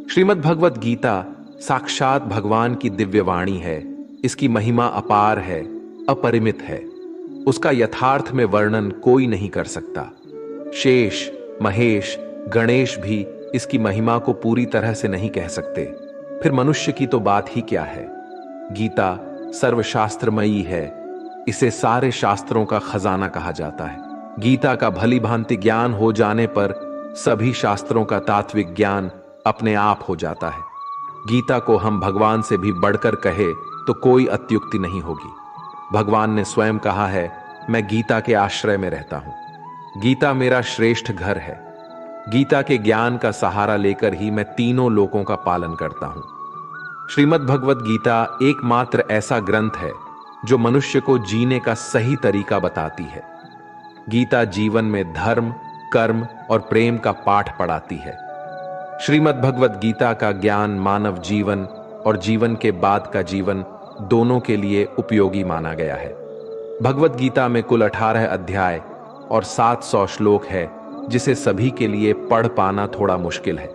श्रीमद् भगवत गीता साक्षात भगवान की दिव्य वाणी है। इसकी महिमा अपार है, अपरिमित है। उसका यथार्थ में वर्णन कोई नहीं कर सकता। शेष, महेश, गणेश भी इसकी महिमा को पूरी तरह से नहीं कह सकते, फिर मनुष्य की तो बात ही क्या है। गीता सर्वशास्त्रमयी है। इसे सारे शास्त्रों का खजाना कहा जाता है। गीता का भली भांति ज्ञान हो जाने पर सभी शास्त्रों का तात्विक ज्ञान अपने आप हो जाता है। गीता को हम भगवान से भी बढ़कर कहे तो कोई अत्युक्ति नहीं होगी। भगवान ने स्वयं कहा है, मैं गीता के आश्रय में रहता हूं। गीता मेरा श्रेष्ठ घर है। गीता के ज्ञान का सहारा लेकर ही मैं तीनों लोकों का पालन करता हूं। श्रीमद् भगवत गीता एकमात्र ऐसा ग्रंथ है जो मनुष्य को जीने का सही तरीका बताती है। गीता जीवन में धर्म, कर्म और प्रेम का पाठ पढ़ाती है। श्रीमद् भगवत गीता का ज्ञान मानव जीवन और जीवन के बाद का जीवन दोनों के लिए उपयोगी माना गया है। भगवत गीता में कुल 18 अध्याय और 700 श्लोक है, जिसे सभी के लिए पढ़ पाना थोड़ा मुश्किल है।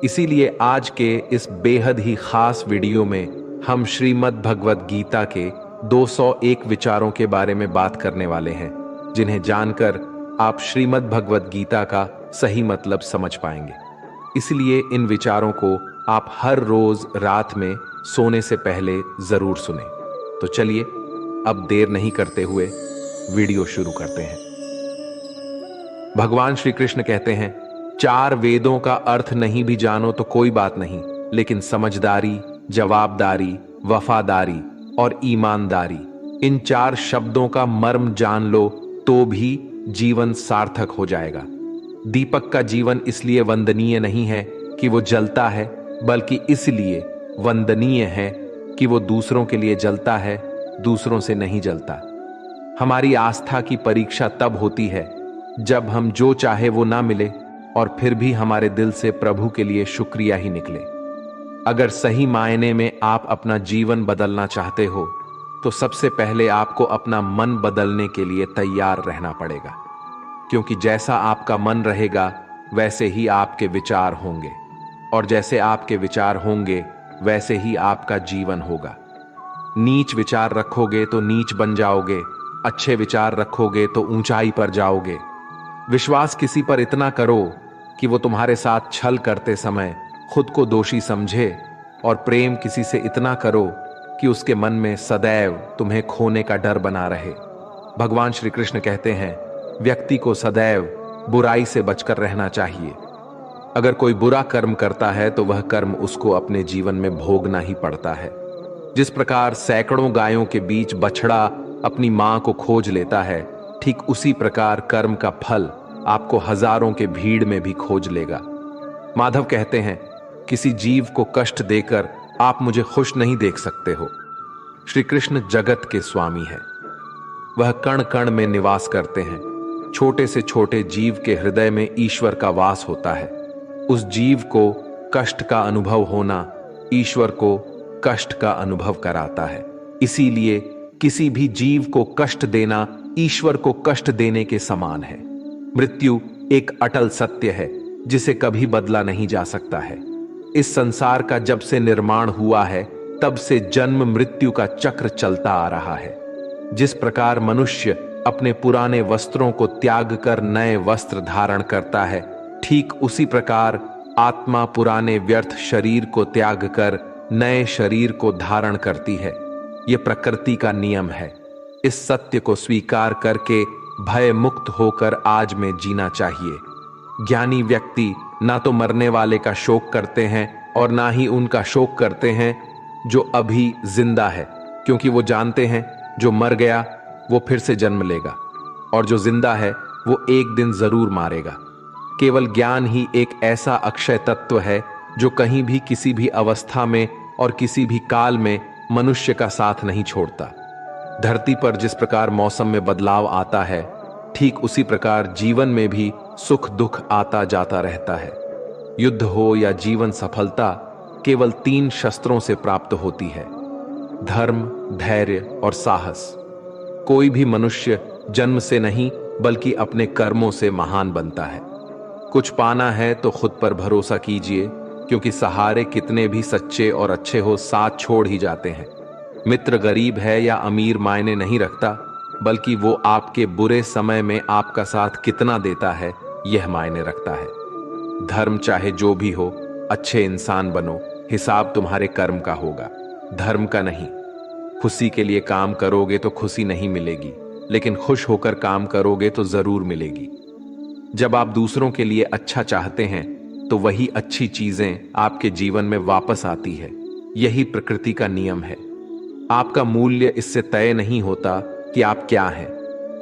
इसीलिए आज के इस बेहद ही खास वीडियो में हम श्रीमद् भगवत गीता के 201 विचारों के बारे में बात करने वाले हैं, जिन्हें जानकर आप श्रीमद् भगवत गीता का सही मतलब समझ पाएंगे। इसलिए इन विचारों को आप हर रोज रात में सोने से पहले जरूर सुनें। तो चलिए अब देर नहीं करते हुए वीडियो शुरू करते हैं। भगवान श्री कृष्ण कहते हैं, 4 वेदों का अर्थ नहीं भी जानो तो कोई बात नहीं, लेकिन समझदारी, जवाबदारी, वफादारी और ईमानदारी, इन 4 शब्दों का मर्म जान लो तो भी जीवन सार्थक हो जाएगा। दीपक का जीवन इसलिए वंदनीय नहीं है कि वो जलता है, बल्कि इसलिए वंदनीय है कि वो दूसरों के लिए जलता है, दूसरों से नहीं जलता। हमारी आस्था की परीक्षा तब होती है जब हम जो चाहे वो ना मिले और फिर भी हमारे दिल से प्रभु के लिए शुक्रिया ही निकले। अगर सही मायने में आप अपना जीवन बदलना चाहते हो तो सबसे पहले आपको अपना मन बदलने के लिए तैयार रहना पड़ेगा, क्योंकि जैसा आपका मन रहेगा वैसे ही आपके विचार होंगे, और जैसे आपके विचार होंगे वैसे ही आपका जीवन होगा। नीच विचार रखोगे तो नीच बन जाओगे, अच्छे विचार रखोगे तो ऊंचाई पर जाओगे। विश्वास किसी पर इतना करो कि वो तुम्हारे साथ छल करते समय खुद को दोषी समझे, और प्रेम किसी से इतना करो कि उसके मन में सदैव तुम्हें खोने का डर बना रहे। भगवान श्री कृष्ण कहते हैं, व्यक्ति को सदैव बुराई से बचकर रहना चाहिए। अगर कोई बुरा कर्म करता है तो वह कर्म उसको अपने जीवन में भोगना ही पड़ता है। जिस प्रकार सैकड़ों गायों के बीच बछड़ा अपनी मां को खोज लेता है, ठीक उसी प्रकार कर्म का फल आपको हजारों के भीड़ में भी खोज लेगा। माधव कहते हैं, किसी जीव को कष्ट देकर आप मुझे खुश नहीं देख सकते हो। श्री कृष्ण जगत के स्वामी है। वह कण कण में निवास करते हैं। छोटे से छोटे जीव के हृदय में ईश्वर का वास होता है। उस जीव को कष्ट का अनुभव होना ईश्वर को कष्ट का अनुभव कराता है। इसीलिए किसी भी जीव को कष्ट देना ईश्वर को कष्ट देने के समान है। मृत्यु एक अटल सत्य है जिसे कभी बदला नहीं जा सकता है। इस संसार का जब से निर्माण हुआ है तब से जन्म मृत्यु का चक्र चलता आ रहा है। जिस प्रकार मनुष्य अपने पुराने वस्त्रों को त्याग कर नए वस्त्र धारण करता है, ठीक उसी प्रकार आत्मा पुराने व्यर्थ शरीर को त्याग कर नए शरीर को धारण करती है। यह प्रकृति का नियम है। इस सत्य को स्वीकार करके भय मुक्त होकर आज में जीना चाहिए। ज्ञानी व्यक्ति ना तो मरने वाले का शोक करते हैं और ना ही उनका शोक करते हैं जो अभी जिंदा है, क्योंकि वो जानते हैं जो मर गया वो फिर से जन्म लेगा, और जो जिंदा है वो एक दिन जरूर मारेगा। केवल ज्ञान ही एक ऐसा अक्षय तत्व है जो कहीं भी किसी भी अवस्था में और किसी भी काल में मनुष्य का साथ नहीं छोड़ता। धरती पर जिस प्रकार मौसम में बदलाव आता है, ठीक उसी प्रकार जीवन में भी सुख दुख आता जाता रहता है। युद्ध हो या जीवन सफलता केवल 3 शस्त्रों से प्राप्त होती है: धर्म, धैर्य और साहस। कोई भी मनुष्य जन्म से नहीं बल्कि अपने कर्मों से महान बनता है। कुछ पाना है तो खुद पर भरोसा कीजिए, क्योंकि सहारे कितने भी सच्चे और अच्छे हो साथ छोड़ ही जाते हैं। मित्र गरीब है या अमीर मायने नहीं रखता, बल्कि वो आपके बुरे समय में आपका साथ कितना देता है यह मायने रखता है। धर्म चाहे जो भी हो, अच्छे इंसान बनो, हिसाब तुम्हारे कर्म का होगा, धर्म का नहीं। खुशी के लिए काम करोगे तो खुशी नहीं मिलेगी, लेकिन खुश होकर काम करोगे तो जरूर मिलेगी। जब आप दूसरों के लिए अच्छा चाहते हैं तो वही अच्छी चीजें आपके जीवन में वापस आती है। यही प्रकृति का नियम है। आपका मूल्य इससे तय नहीं होता कि आप क्या हैं,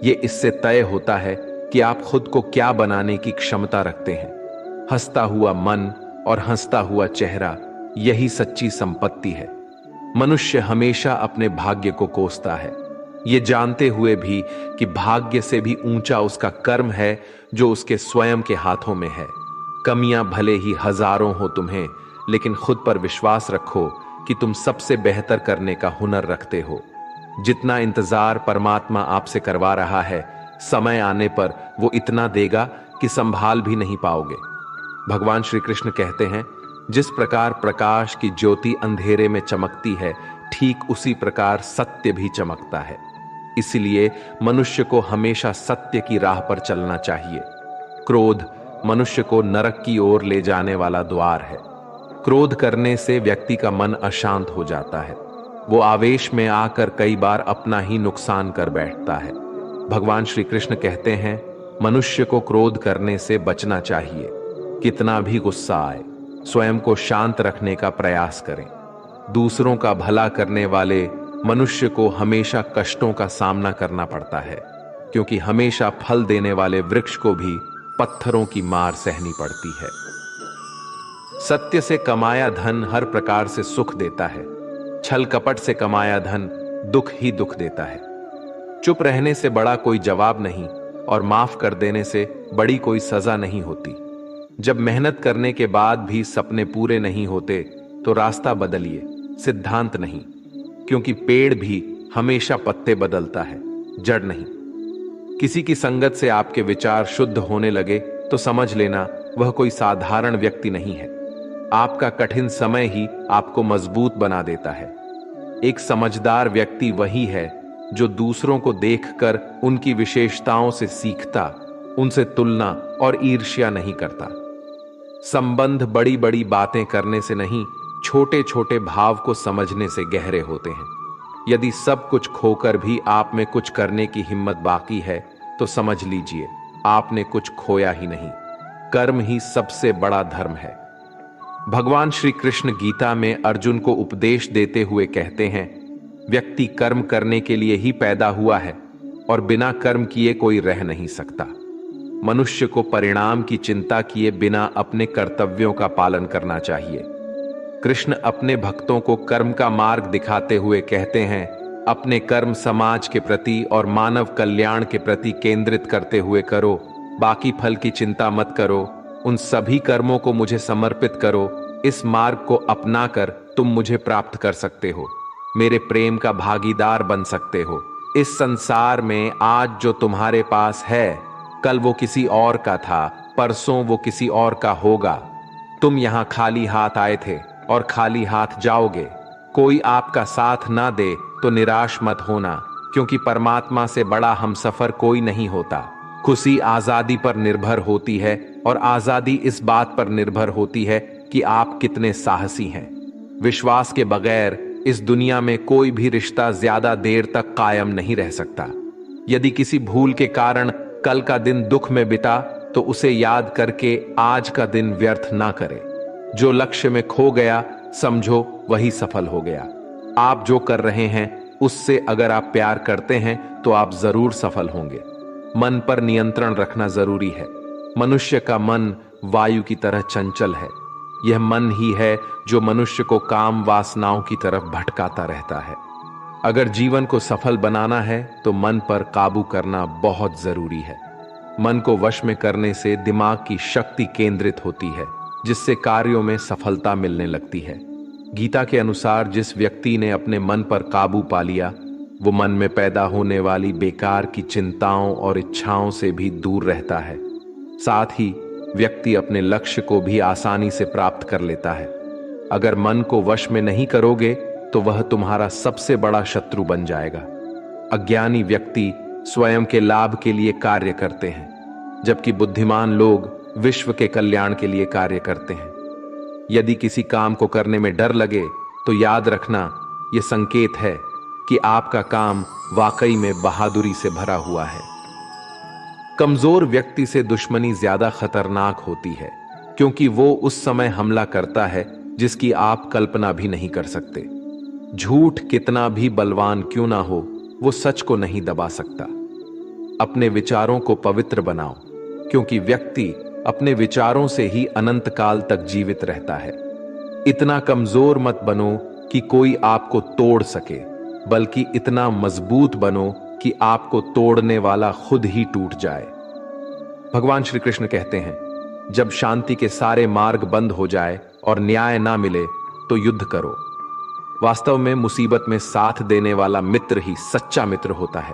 ये इससे तय होता है कि आप खुद को क्या बनाने की क्षमता रखते हैं। हंसता हुआ मन और हंसता हुआ चेहरा, यही सच्ची संपत्ति है। मनुष्य हमेशा अपने भाग्य को कोसता है, ये जानते हुए भी कि भाग्य से भी ऊंचा उसका कर्म है जो उसके स्वयं के हाथों में है। कमियां भले ही हजारों हो तुम्हें, लेकिन खुद पर विश्वास रखो कि तुम सबसे बेहतर करने का हुनर रखते हो। जितना इंतजार परमात्मा आपसे करवा रहा है, समय आने पर वो इतना देगा कि संभाल भी नहीं पाओगे। भगवान श्री कृष्ण कहते हैं, जिस प्रकार प्रकाश की ज्योति अंधेरे में चमकती है, ठीक उसी प्रकार सत्य भी चमकता है। इसलिए मनुष्य को हमेशा सत्य की राह पर चलना चाहिए। क्रोध मनुष्य को नरक की ओर ले जाने वाला द्वार है। क्रोध करने से व्यक्ति का मन अशांत हो जाता है। वो आवेश में आकर कई बार अपना ही नुकसान कर बैठता है। भगवान श्री कृष्ण कहते हैं, मनुष्य को क्रोध करने से बचना चाहिए। कितना भी गुस्सा आए, स्वयं को शांत रखने का प्रयास करें। दूसरों का भला करने वाले मनुष्य को हमेशा कष्टों का सामना करना पड़ता है, क्योंकि हमेशा फल देने वाले वृक्ष को भी पत्थरों की मार सहनी पड़ती है। सत्य से कमाया धन हर प्रकार से सुख देता है, छल कपट से कमाया धन दुख ही दुख देता है। चुप रहने से बड़ा कोई जवाब नहीं, और माफ कर देने से बड़ी कोई सजा नहीं होती। जब मेहनत करने के बाद भी सपने पूरे नहीं होते तो रास्ता बदलिए, सिद्धांत नहीं, क्योंकि पेड़ भी हमेशा पत्ते बदलता है, जड़ नहीं। किसी की संगत से आपके विचार शुद्ध होने लगे तो समझ लेना वह कोई साधारण व्यक्ति नहीं है। आपका कठिन समय ही आपको मजबूत बना देता है। एक समझदार व्यक्ति वही है जो दूसरों को देखकर उनकी विशेषताओं से सीखता, उनसे तुलना और ईर्ष्या नहीं करता। संबंध बड़ी बड़ी बातें करने से नहीं, छोटे छोटे भाव को समझने से गहरे होते हैं। यदि सब कुछ खोकर भी आप में कुछ करने की हिम्मत बाकी है तो समझ लीजिए आपने कुछ खोया ही नहीं। कर्म ही सबसे बड़ा धर्म है। भगवान श्री कृष्ण गीता में अर्जुन को उपदेश देते हुए कहते हैं, व्यक्ति कर्म करने के लिए ही पैदा हुआ है और बिना कर्म किए कोई रह नहीं सकता। मनुष्य को परिणाम की चिंता किए बिना अपने कर्तव्यों का पालन करना चाहिए। कृष्ण अपने भक्तों को कर्म का मार्ग दिखाते हुए कहते हैं, अपने कर्म समाज के प्रति और मानव कल्याण के प्रति केंद्रित करते हुए करो, बाकी फल की चिंता मत करो, उन सभी कर्मों को मुझे समर्पित करो। इस मार्ग को अपनाकर तुम मुझे प्राप्त कर सकते हो, मेरे प्रेम का भागीदार बन सकते हो। इस संसार में आज जो तुम्हारे पास है, कल वो किसी और का था, परसों वो किसी और का होगा। तुम यहां खाली हाथ आए थे और खाली हाथ जाओगे। कोई आपका साथ ना दे तो निराश मत होना, क्योंकि परमात्मा से बड़ा हमसफर कोई नहीं होता। खुशी आजादी पर निर्भर होती है, और आजादी इस बात पर निर्भर होती है कि आप कितने साहसी हैं। विश्वास के बगैर इस दुनिया में कोई भी रिश्ता ज्यादा देर तक कायम नहीं रह सकता। यदि किसी भूल के कारण कल का दिन दुख में बिता तो उसे याद करके आज का दिन व्यर्थ ना करें। जो लक्ष्य में खो गया समझो वही सफल हो गया। आप जो कर रहे हैं उससे अगर आप प्यार करते हैं तो आप जरूर सफल होंगे। मन पर नियंत्रण रखना जरूरी है। मनुष्य का मन वायु की तरह चंचल है। यह मन ही है जो मनुष्य को काम वासनाओं की तरफ भटकाता रहता है। अगर जीवन को सफल बनाना है तो मन पर काबू करना बहुत जरूरी है। मन को वश में करने से दिमाग की शक्ति केंद्रित होती है, जिससे कार्यों में सफलता मिलने लगती है। गीता के अनुसार जिस व्यक्ति ने अपने मन पर काबू पा लिया, वो मन में पैदा होने वाली बेकार की चिंताओं और इच्छाओं से भी दूर रहता है। साथ ही व्यक्ति अपने लक्ष्य को भी आसानी से प्राप्त कर लेता है। अगर मन को वश में नहीं करोगे तो वह तुम्हारा सबसे बड़ा शत्रु बन जाएगा। अज्ञानी व्यक्ति स्वयं के लाभ के लिए कार्य करते हैं, जबकि बुद्धिमान लोग विश्व के कल्याण के लिए कार्य करते हैं। यदि किसी काम को करने में डर लगे तो याद रखना, यह संकेत है कि आपका काम वाकई में बहादुरी से भरा हुआ है। कमजोर व्यक्ति से दुश्मनी ज्यादा खतरनाक होती है, क्योंकि वो उस समय हमला करता है जिसकी आप कल्पना भी नहीं कर सकते। झूठ कितना भी बलवान क्यों ना हो, वो सच को नहीं दबा सकता। अपने विचारों को पवित्र बनाओ, क्योंकि व्यक्ति अपने विचारों से ही अनंत काल तक जीवित रहता है। इतना कमजोर मत बनो कि कोई आपको तोड़ सके, बल्कि इतना मजबूत बनो कि आपको तोड़ने वाला खुद ही टूट जाए। भगवान श्री कृष्ण कहते हैं, जब शांति के सारे मार्ग बंद हो जाए और न्याय ना मिले तो युद्ध करो। वास्तव में मुसीबत में साथ देने वाला मित्र ही सच्चा मित्र होता है।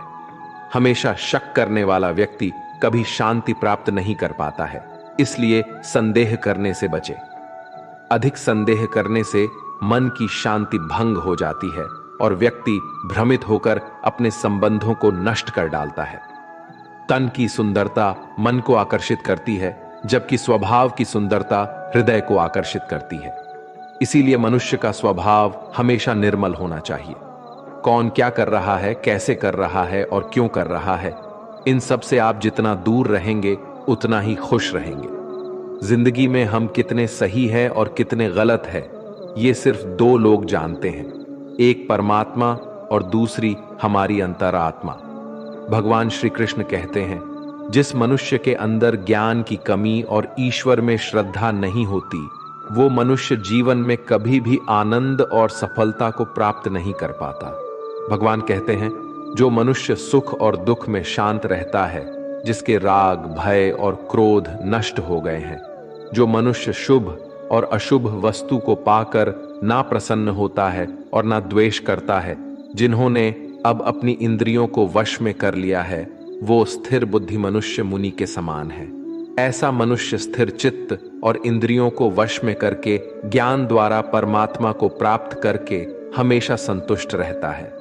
हमेशा शक करने वाला व्यक्ति कभी शांति प्राप्त नहीं कर पाता है, इसलिए संदेह करने से बचे। अधिक संदेह करने से मन की शांति भंग हो जाती है और व्यक्ति भ्रमित होकर अपने संबंधों को नष्ट कर डालता है। तन की सुंदरता मन को आकर्षित करती है, जबकि स्वभाव की सुंदरता हृदय को आकर्षित करती है। इसीलिए मनुष्य का स्वभाव हमेशा निर्मल होना चाहिए। कौन क्या कर रहा है, कैसे कर रहा है और क्यों कर रहा है, इन सब से आप जितना दूर रहेंगे उतना ही खुश रहेंगे। जिंदगी में हम कितने सही हैं और कितने गलत हैं, ये सिर्फ दो लोग जानते हैं, एक परमात्मा और दूसरी हमारी अंतरात्मा। भगवान श्री कृष्ण कहते हैं, जिस मनुष्य के अंदर ज्ञान की कमी और ईश्वर में श्रद्धा नहीं होती, वो मनुष्य जीवन में कभी भी आनंद और सफलता को प्राप्त नहीं कर पाता। भगवान कहते हैं, जो मनुष्य सुख और दुख में शांत रहता है, जिसके राग, भय और क्रोध नष्ट हो गए हैं, जो मनुष्य शुभ और अशुभ वस्तु को पाकर ना प्रसन्न होता है और ना द्वेष करता है, जिन्होंने अब अपनी इंद्रियों को वश में कर लिया है, वो स्थिर बुद्धि मनुष्य मुनि के समान है। ऐसा मनुष्य स्थिर चित्त और इंद्रियों को वश में करके ज्ञान द्वारा परमात्मा को प्राप्त करके हमेशा संतुष्ट रहता है।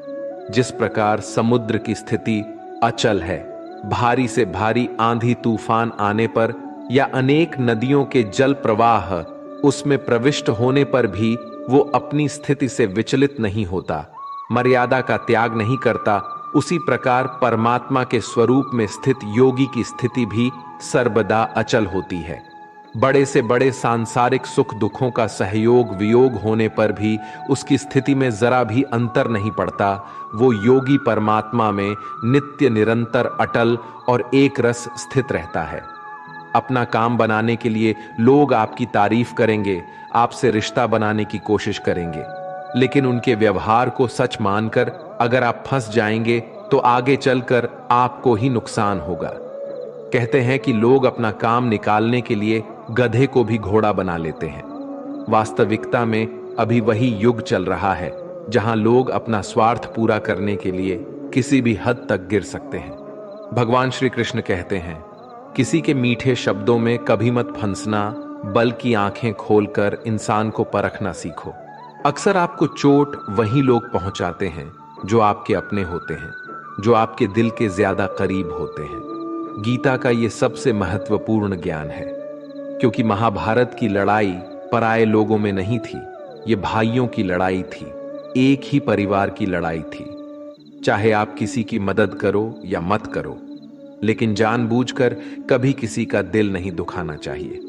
जिस प्रकार समुद्र की स्थिति अचल है, भारी से भारी आंधी तूफान आने पर या अनेक नदियों के जल प्रवाह उसमें प्रविष्ट होने पर भी वो अपनी स्थिति से विचलित नहीं होता, मर्यादा का त्याग नहीं करता, उसी प्रकार परमात्मा के स्वरूप में स्थित योगी की स्थिति भी सर्वदा अचल होती है। बड़े से बड़े सांसारिक सुख दुखों का सहयोग वियोग होने पर भी उसकी स्थिति में जरा भी अंतर नहीं पड़ता। वो योगी परमात्मा में नित्य निरंतर अटल और एक रस स्थित रहता है। अपना काम बनाने के लिए लोग आपकी तारीफ करेंगे, आपसे रिश्ता बनाने की कोशिश करेंगे, लेकिन उनके व्यवहार को सच मानकर अगर आप फंस जाएंगे तो आगे चलकर आपको ही नुकसान होगा। कहते हैं कि लोग अपना काम निकालने के लिए गधे को भी घोड़ा बना लेते हैं। वास्तविकता में अभी वही युग चल रहा है जहां लोग अपना स्वार्थ पूरा करने के लिए किसी भी हद तक गिर सकते हैं। भगवान श्री कृष्ण कहते हैं, किसी के मीठे शब्दों में कभी मत फंसना, बल्कि आंखें खोलकर इंसान को परखना सीखो। अक्सर आपको चोट वही लोग पहुंचाते हैं जो आपके अपने होते हैं, जो आपके दिल के ज्यादा करीब होते हैं। गीता का ये सबसे महत्वपूर्ण ज्ञान है, क्योंकि महाभारत की लड़ाई पराये लोगों में नहीं थी, ये भाइयों की लड़ाई थी, एक ही परिवार की लड़ाई थी। चाहे आप किसी की मदद करो या मत करो, लेकिन जानबूझकर कभी किसी का दिल नहीं दुखाना चाहिए,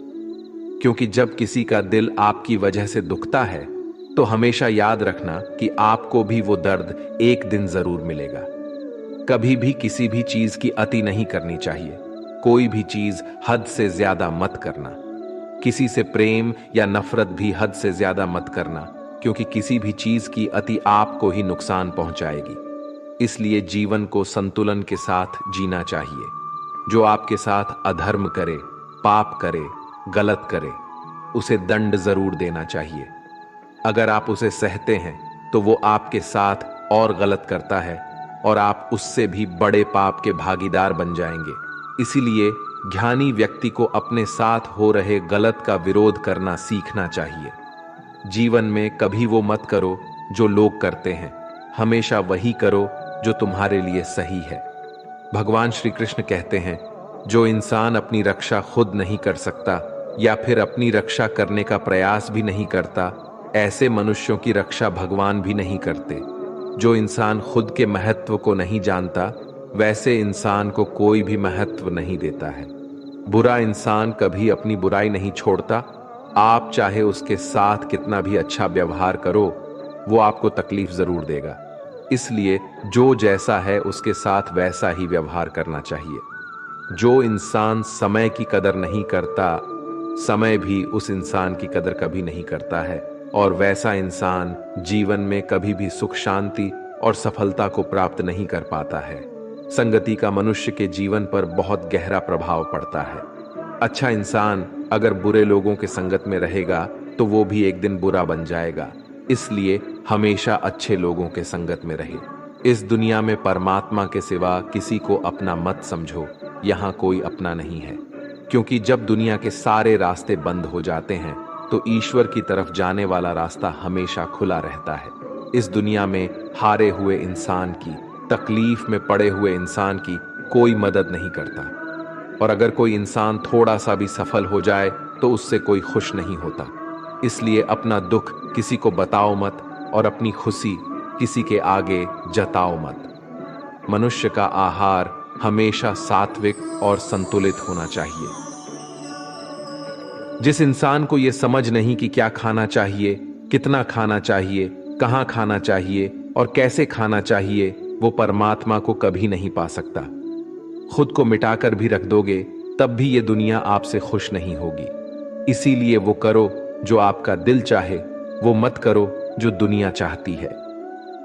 क्योंकि जब किसी का दिल आपकी वजह से दुखता है तो हमेशा याद रखना कि आपको भी वो दर्द एक दिन जरूर मिलेगा। कभी भी किसी भी चीज की अति नहीं करनी चाहिए। कोई भी चीज हद से ज्यादा मत करना। किसी से प्रेम या नफरत भी हद से ज्यादा मत करना, क्योंकि किसी भी चीज की अति आपको ही नुकसान पहुंचाएगी। इसलिए जीवन को संतुलन के साथ जीना चाहिए। जो आपके साथ अधर्म करे, पाप करे, गलत करे, उसे दंड जरूर देना चाहिए। अगर आप उसे सहते हैं तो वो आपके साथ और गलत करता है और आप उससे भी बड़े पाप के भागीदार बन जाएंगे। इसीलिए ज्ञानी व्यक्ति को अपने साथ हो रहे गलत का विरोध करना सीखना चाहिए। जीवन में कभी वो मत करो जो लोग करते हैं, हमेशा वही करो जो तुम्हारे लिए सही है। भगवान श्री कृष्ण कहते हैं, जो इंसान अपनी रक्षा खुद नहीं कर सकता या फिर अपनी रक्षा करने का प्रयास भी नहीं करता, ऐसे मनुष्यों की रक्षा भगवान भी नहीं करते। जो इंसान खुद के महत्व को नहीं जानता, वैसे इंसान को कोई भी महत्व नहीं देता है। बुरा इंसान कभी अपनी बुराई नहीं छोड़ता। आप चाहे उसके साथ कितना भी अच्छा व्यवहार करो, वो आपको तकलीफ जरूर देगा। इसलिए जो जैसा है उसके साथ वैसा ही व्यवहार करना चाहिए। जो इंसान समय की कदर नहीं करता, समय भी उस इंसान की कदर कभी नहीं करता है, और वैसा इंसान जीवन में कभी भी सुख शांति और सफलता को प्राप्त नहीं कर पाता है। संगति का मनुष्य के जीवन पर बहुत गहरा प्रभाव पड़ता है। अच्छा इंसान अगर बुरे लोगों के संगत में रहेगा तो वो भी एक दिन बुरा बन जाएगा। इसलिए हमेशा अच्छे लोगों के संगत में रहे। इस दुनिया में परमात्मा के सिवा किसी को अपना मत समझो, यहाँ कोई अपना नहीं है। क्योंकि जब दुनिया के सारे रास्ते बंद हो जाते हैं तो ईश्वर की तरफ जाने वाला रास्ता हमेशा खुला रहता है। इस दुनिया में हारे हुए इंसान की, तकलीफ में पड़े हुए इंसान की कोई मदद नहीं करता, और अगर कोई इंसान थोड़ा सा भी सफल हो जाए तो उससे कोई खुश नहीं होता। इसलिए अपना दुख किसी को बताओ मत और अपनी खुशी किसी के आगे जताओ मत। मनुष्य का आहार हमेशा सात्विक और संतुलित होना चाहिए। जिस इंसान को यह समझ नहीं कि क्या खाना चाहिए, कितना खाना चाहिए, कहां खाना चाहिए और कैसे खाना चाहिए, वो परमात्मा को कभी नहीं पा सकता। खुद को मिटाकर भी रख दोगे तब भी ये दुनिया आपसे खुश नहीं होगी। इसीलिए वो करो जो आपका दिल चाहे, वो मत करो जो दुनिया चाहती है।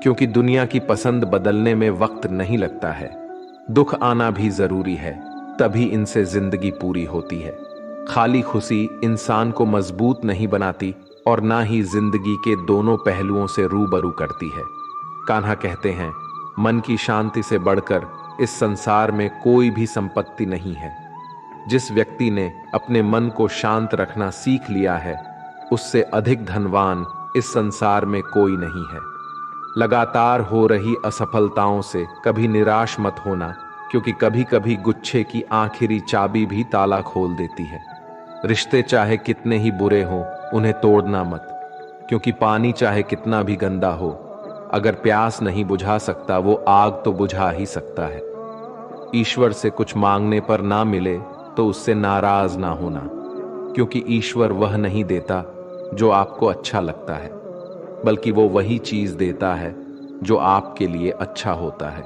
क्योंकि दुनिया की पसंद बदलने में वक्त नहीं लगता है। दुख आना भी जरूरी है, तभी इनसे जिंदगी पूरी होती है। खाली खुशी इंसान को मजबूत नहीं बनाती और ना ही जिंदगी के दोनों पहलुओं से रूबरू करती है। कान्हा कहते हैं, मन की शांति से बढ़कर इस संसार में कोई भी संपत्ति नहीं है। जिस व्यक्ति ने अपने मन को शांत रखना सीख लिया है, उससे अधिक धनवान इस संसार में कोई नहीं है। लगातार हो रही असफलताओं से कभी निराश मत होना, क्योंकि कभी कभी गुच्छे की आखिरी चाबी भी ताला खोल देती है। रिश्ते चाहे कितने ही बुरे हों, उन्हें तोड़ना मत, क्योंकि पानी चाहे कितना भी गंदा हो, अगर प्यास नहीं बुझा सकता वो आग तो बुझा ही सकता है। ईश्वर से कुछ मांगने पर ना मिले तो उससे नाराज ना होना, क्योंकि ईश्वर वह नहीं देता जो आपको अच्छा लगता है, बल्कि वो वही चीज देता है जो आपके लिए अच्छा होता है।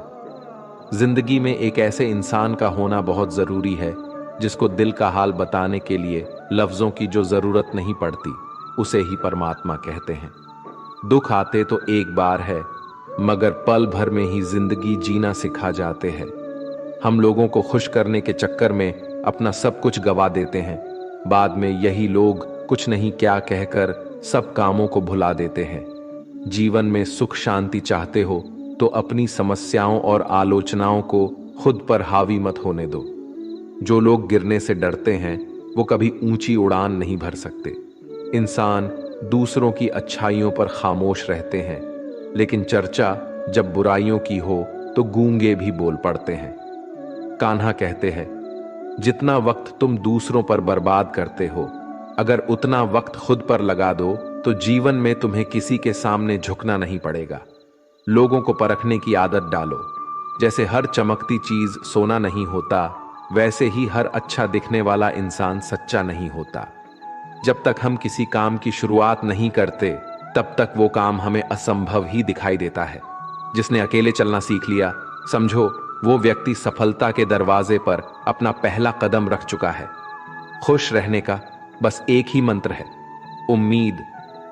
जिंदगी में एक ऐसे इंसान का होना बहुत जरूरी है जिसको दिल का हाल बताने के लिए लफ्जों की जो जरूरत नहीं पड़ती, उसे ही परमात्मा कहते हैं। दुख आते तो एक बार है, मगर पल भर में ही जिंदगी जीना सिखा जाते हैं। हम लोगों को खुश करने के चक्कर में अपना सब कुछ गवा देते हैं। बाद में यही लोग कुछ नहीं क्या कहकर सब कामों को भुला देते हैं। जीवन में सुख शांति चाहते हो तो अपनी समस्याओं और आलोचनाओं को खुद पर हावी मत होने दो। जो लोग गिरने से डरते हैं वो कभी ऊंची उड़ान नहीं भर सकते। इंसान दूसरों की अच्छाइयों पर खामोश रहते हैं, लेकिन चर्चा जब बुराइयों की हो तो गूंगे भी बोल पड़ते हैं। कान्हा कहते हैं, जितना वक्त तुम दूसरों पर बर्बाद करते हो, अगर उतना वक्त खुद पर लगा दो तो जीवन में तुम्हें किसी के सामने झुकना नहीं पड़ेगा। लोगों को परखने की आदत डालो। जैसे हर चमकती चीज सोना नहीं होता, वैसे ही हर अच्छा दिखने वाला इंसान सच्चा नहीं होता। जब तक हम किसी काम की शुरुआत नहीं करते, तब तक वो काम हमें असंभव ही दिखाई देता है। जिसने अकेले चलना सीख लिया, समझो वो व्यक्ति सफलता के दरवाजे पर अपना पहला कदम रख चुका है। खुश रहने का बस एक ही मंत्र है, उम्मीद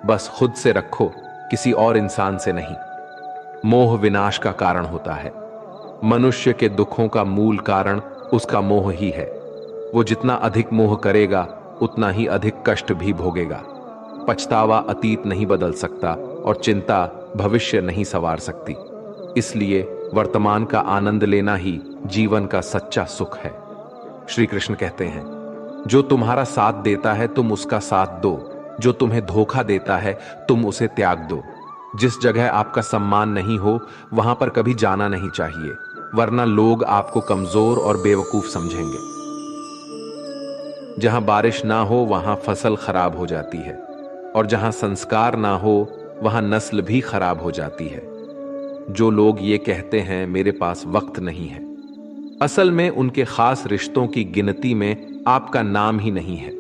बस खुद से रखो, किसी और इंसान से नहीं। मोह विनाश का कारण होता है। मनुष्य के दुखों का मूल कारण उसका मोह ही है। वो जितना अधिक मोह करेगा उतना ही अधिक कष्ट भी भोगेगा। पछतावा अतीत नहीं बदल सकता और चिंता भविष्य नहीं संवार सकती। इसलिए वर्तमान का आनंद लेना ही जीवन का सच्चा सुख है। श्री कृष्ण कहते हैं, जो तुम्हारा साथ देता है तुम उसका साथ दो, जो तुम्हें धोखा देता है तुम उसे त्याग दो। जिस जगह आपका सम्मान नहीं हो वहां पर कभी जाना नहीं चाहिए, वरना लोग आपको कमजोर और बेवकूफ समझेंगे। जहां बारिश ना हो वहां फसल खराब हो जाती है, और जहां संस्कार ना हो वहां नस्ल भी खराब हो जाती है। जो लोग ये कहते हैं मेरे पास वक्त नहीं है, असल में उनके खास रिश्तों की गिनती में आपका नाम ही नहीं है।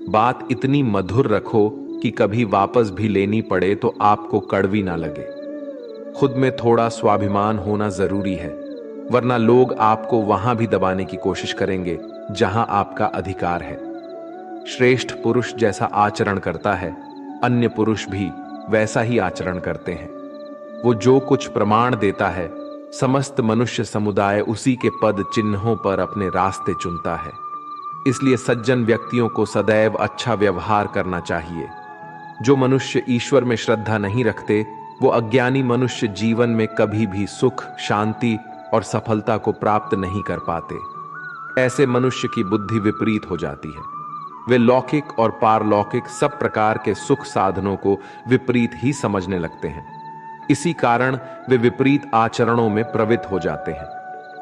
बात इतनी मधुर रखो कि कभी वापस भी लेनी पड़े तो आपको कड़वी ना लगे। खुद में थोड़ा स्वाभिमान होना जरूरी है, वरना लोग आपको वहां भी दबाने की कोशिश करेंगे जहां आपका अधिकार है। श्रेष्ठ पुरुष जैसा आचरण करता है, अन्य पुरुष भी वैसा ही आचरण करते हैं। वो जो कुछ प्रमाण देता है, समस्त मनुष्य समुदाय उसी के पद चिन्हों पर अपने रास्ते चुनता है। इसलिए सज्जन व्यक्तियों को सदैव अच्छा व्यवहार करना चाहिए। जो मनुष्य ईश्वर में श्रद्धा नहीं रखते, वो अज्ञानी मनुष्य जीवन में कभी भी सुख, शांति और सफलता को प्राप्त नहीं कर पाते। ऐसे मनुष्य की बुद्धि विपरीत हो जाती है। वे लौकिक और पारलौकिक सब प्रकार के सुख साधनों को विपरीत ही समझने लगते हैं। इसी कारण वे विपरीत आचरणों में प्रवृत्त हो जाते हैं।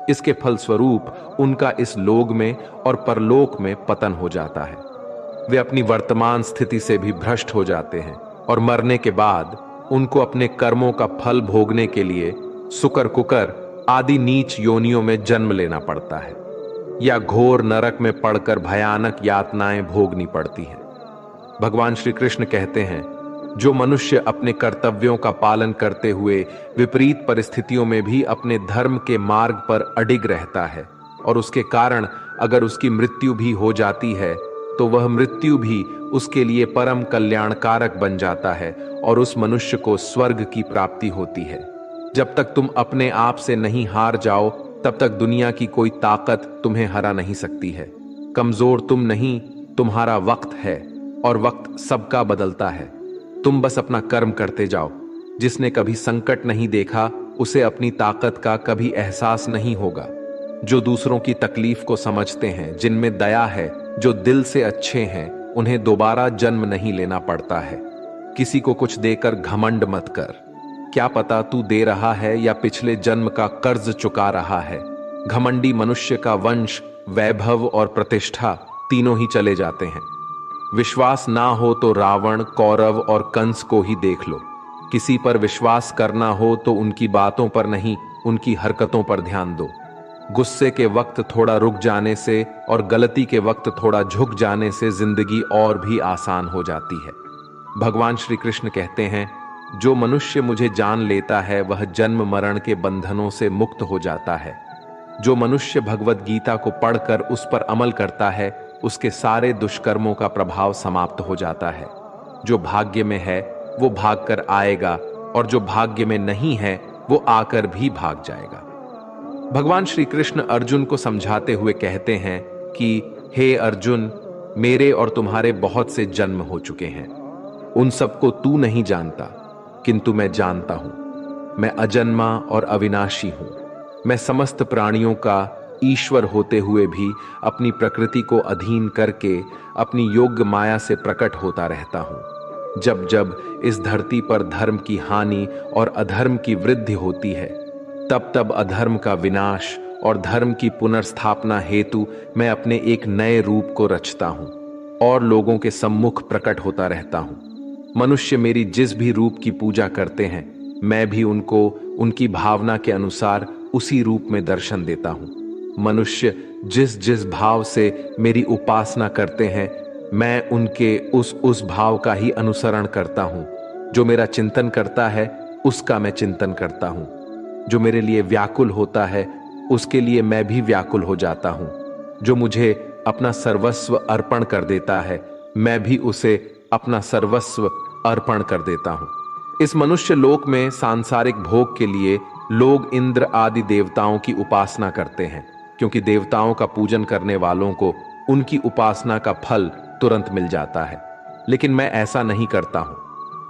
इसके फलस्वरूप उनका इस लोक में और परलोक में पतन हो जाता है। वे अपनी वर्तमान स्थिति से भी भ्रष्ट हो जाते हैं, और मरने के बाद उनको अपने कर्मों का फल भोगने के लिए सुकर कुकर आदि नीच योनियों में जन्म लेना पड़ता है, या घोर नरक में पड़कर भयानक यातनाएं भोगनी पड़ती हैं। भगवान श्री कृष्ण कहते हैं, जो मनुष्य अपने कर्तव्यों का पालन करते हुए विपरीत परिस्थितियों में भी अपने धर्म के मार्ग पर अडिग रहता है, और उसके कारण अगर उसकी मृत्यु भी हो जाती है तो वह मृत्यु भी उसके लिए परम कल्याणकारक बन जाता है, और उस मनुष्य को स्वर्ग की प्राप्ति होती है। जब तक तुम अपने आप से नहीं हार जाओ तब तक दुनिया की कोई ताकत तुम्हें हरा नहीं सकती है। कमजोर तुम नहीं, तुम्हारा वक्त है, और वक्त सबका बदलता है। तुम बस अपना कर्म करते जाओ। जिसने कभी संकट नहीं देखा उसे अपनी ताकत का कभी एहसास नहीं होगा। जो दूसरों की तकलीफ को समझते हैं, जिनमें दया है, जो दिल से अच्छे हैं, उन्हें दोबारा जन्म नहीं लेना पड़ता है। किसी को कुछ देकर घमंड मत कर। क्या पता तू दे रहा है या पिछले जन्म का कर्ज चुका रहा है। घमंडी मनुष्य का वंश, वैभव और प्रतिष्ठा तीनों ही चले जाते हैं। विश्वास ना हो तो रावण, कौरव और कंस को ही देख लो। किसी पर विश्वास करना हो तो उनकी बातों पर नहीं, उनकी हरकतों पर ध्यान दो। गुस्से के वक्त थोड़ा रुक जाने से और गलती के वक्त थोड़ा झुक जाने से जिंदगी और भी आसान हो जाती है। भगवान श्री कृष्ण कहते हैं, जो मनुष्य मुझे जान लेता है वह जन्म मरण के बंधनों से मुक्त हो जाता है। जो मनुष्य भगवत गीता को पढ़कर उस पर अमल करता है, उसके सारे दुष्कर्मों का प्रभाव समाप्त हो जाता है। जो भाग्य में है वो भाग कर आएगा, और जो भाग्य में नहीं है वो आकर भी भाग जाएगा। भगवान श्री कृष्ण अर्जुन को समझाते हुए कहते हैं कि हे अर्जुन, मेरे और तुम्हारे बहुत से जन्म हो चुके हैं। उन सबको तू नहीं जानता, किंतु मैं जानता हूं। मैं अजन्मा और अविनाशी हूं। मैं समस्त प्राणियों का ईश्वर होते हुए भी अपनी प्रकृति को अधीन करके अपनी योग्य माया से प्रकट होता रहता हूं। जब जब इस धरती पर धर्म की हानि और अधर्म की वृद्धि होती है, तब तब अधर्म का विनाश और धर्म की पुनर्स्थापना हेतु मैं अपने एक नए रूप को रचता हूं और लोगों के सम्मुख प्रकट होता रहता हूं। मनुष्य मेरी जिस भी रूप की पूजा करते हैं, मैं भी उनको उनकी भावना के अनुसार उसी रूप में दर्शन देता हूं। मनुष्य जिस जिस भाव से मेरी उपासना करते हैं, मैं उनके उस भाव का ही अनुसरण करता हूं। जो मेरा चिंतन करता है उसका मैं चिंतन करता हूं। जो मेरे लिए व्याकुल होता है उसके लिए मैं भी व्याकुल हो जाता हूं। जो मुझे अपना सर्वस्व अर्पण कर देता है, मैं भी उसे अपना सर्वस्व अर्पण कर देता हूं। इस मनुष्य लोक में सांसारिक भोग के लिए लोग इंद्र आदि देवताओं की उपासना करते हैं, क्योंकि देवताओं का पूजन करने वालों को उनकी उपासना का फल तुरंत मिल जाता है। लेकिन मैं ऐसा नहीं करता हूं।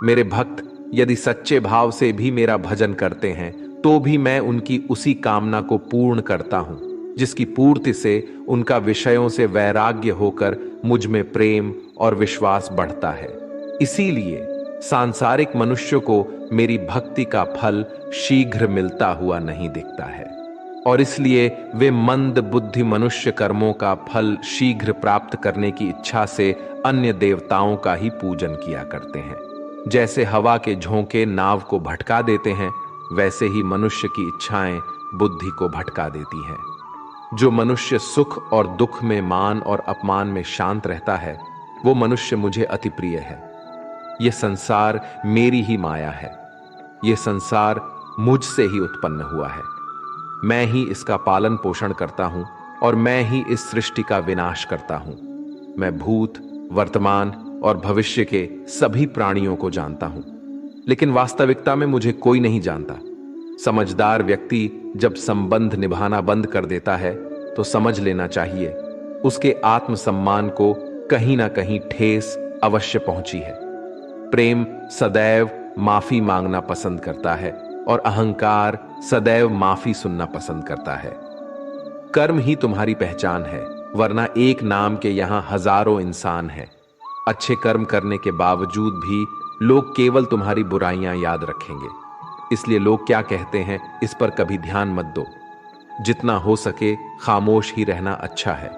मेरे भक्त यदि सच्चे भाव से भी मेरा भजन करते हैं तो भी मैं उनकी उसी कामना को पूर्ण करता हूं। जिसकी पूर्ति से उनका विषयों से वैराग्य होकर मुझ में प्रेम और विश्वास बढ़ता है। इसीलिए सांसारिक मनुष्य को मेरी भक्ति का फल शीघ्र मिलता हुआ नहीं दिखता है, और इसलिए वे मंद बुद्धि मनुष्य कर्मों का फल शीघ्र प्राप्त करने की इच्छा से अन्य देवताओं का ही पूजन किया करते हैं। जैसे हवा के झोंके नाव को भटका देते हैं, वैसे ही मनुष्य की इच्छाएं बुद्धि को भटका देती हैं। जो मनुष्य सुख और दुख में, मान और अपमान में शांत रहता है, वो मनुष्य मुझे अति प्रिय है। यह संसार मेरी ही माया है। यह संसार मुझसे ही उत्पन्न हुआ है। मैं ही इसका पालन पोषण करता हूं और मैं ही इस सृष्टि का विनाश करता हूं। मैं भूत, वर्तमान और भविष्य के सभी प्राणियों को जानता हूं, लेकिन वास्तविकता में मुझे कोई नहीं जानता। समझदार व्यक्ति जब संबंध निभाना बंद कर देता है तो समझ लेना चाहिए उसके आत्मसम्मान को कहीं ना कहीं ठेस अवश्य पहुंची है। प्रेम सदैव माफी मांगना पसंद करता है और अहंकार सदैव माफी सुनना पसंद करता है। कर्म ही तुम्हारी पहचान है, वरना एक नाम के यहां हजारों इंसान हैं। अच्छे कर्म करने के बावजूद भी लोग केवल तुम्हारी बुराइयां याद रखेंगे। इसलिए लोग क्या कहते हैं इस पर कभी ध्यान मत दो। जितना हो सके खामोश ही रहना अच्छा है,